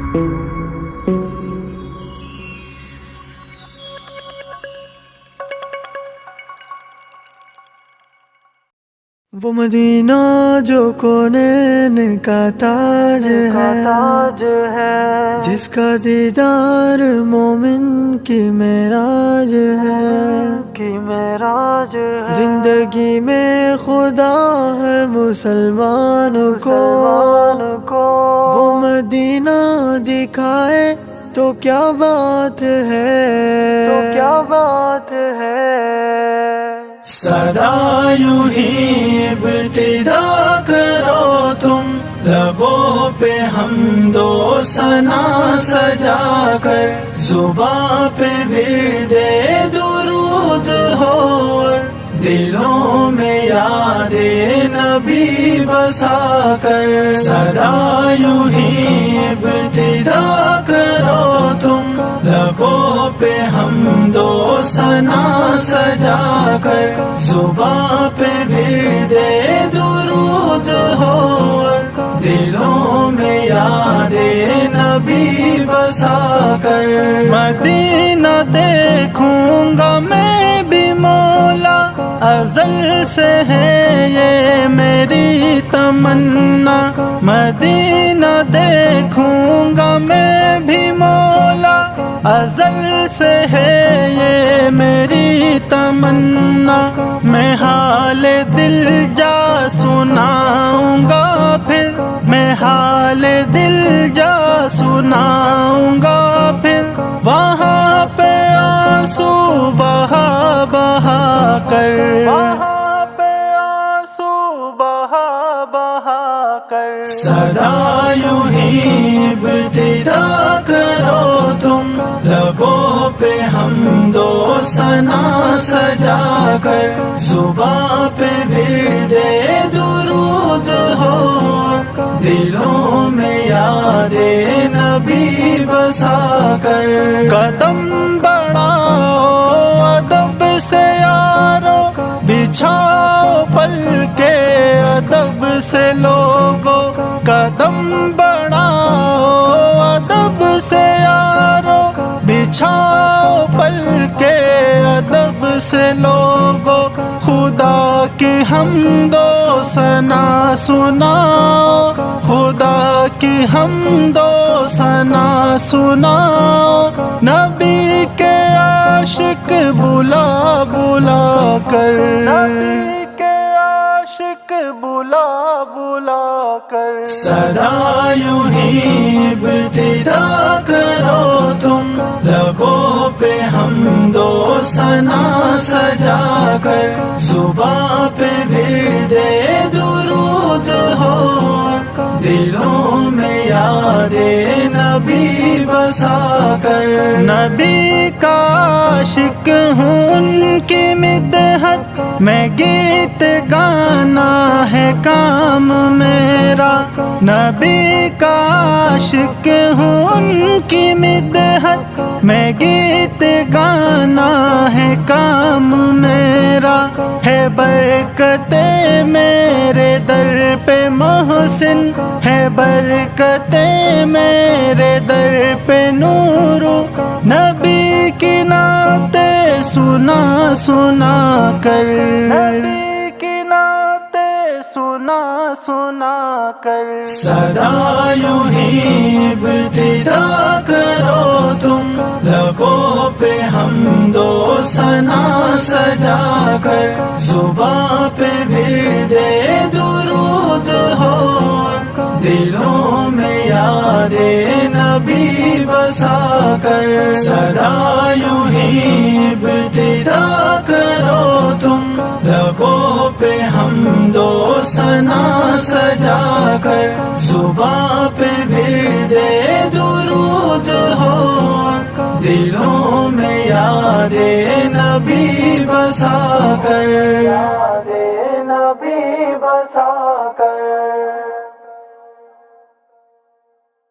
وہ مدینہ جو کونین کا تاج ہے، جس کا دیدار مومن کی معراج ہے، زندگی میں خدا ہر مسلمان کو وہ مدینہ دکھائے تو کیا بات ہے، صدا یوں ہی ابتدا کرو تم، لبوں پہ حمد و ثنا سجا کر، زباں پہ ورد درود ہو اور دلوں میں یاد نبی بسا کر، صدا یوں ہی ابتدا کرو تم، لبوں پہ حمد و ثنا سجا کر، زباں پہ ورد درود ہو اور دلوں میں یاد نبی بسا کر، مدینہ دیکھوں گا میں بھی مولا، ازل سے ہے یہ میری تمنا، مدینہ دیکھوں گا میں بھی مولا، ازل سے ہے یہ میری تمنا، میں حال دل جا سناؤں گا پھر، میں حال دل جا سناؤں گا پھر، وہاں پہ آنسو بہا بہا کر، وہاں پہ آنسو بہا بہا کر، صدا یوں ہی ابتدا کرو تم، لبوں پہ حمد و ثنا سجا کر، زباں پہ ورد درود ہو، دلوں میں یاد نبی بسا کر، قدم بڑھاؤ ادب سے یارو، بچھاؤ پل کے ادب سے لوگو، قدم بڑھاؤ ادب سے یارو، بچھاؤ پل کے ادب سے لوگو، خدا کی حمد و ثنا سناؤ، خدا کی حمد و ثنا سناؤ، نبی کے عاشق بلا بلا کر، نبی کے عاشق بلا بلا کر، صدا یوں ہی ابتدا کرو تم، لبوں پہ حمد و ثنا سجا کر، زباں پہ ورد درود ہو، دلوں میں یاد نبی بسا کر، نبی کا عاشق ہوں ان کی مدحت میں، گیت گانا ہے کام میرا، نبی کا عاشق ہوں ان کی مدحت میں، گیت گانا ہے کام میرا، ہے برکتیں میرے در پہ محسن، ہے برکتیں میرے در پہ نور، نبی کی نعتیں سنا سنا کر، نبی کی نعتیں سنا سنا کر، صدا یوں ہی ابتدا کرو تم، لبوں پہ حمد و ثنا سجا کر، زباں پہ ورد درود ہو، دلوں میں یاد نبی بسا کر، صدا یوں ہی ابتدا کرو تم، لبوں پہ حمد و ثنا سجا کر، زباں پہ ورد درود ہو، دلوں میں یاد نبی بسا کر، یاد نبی بسا کر۔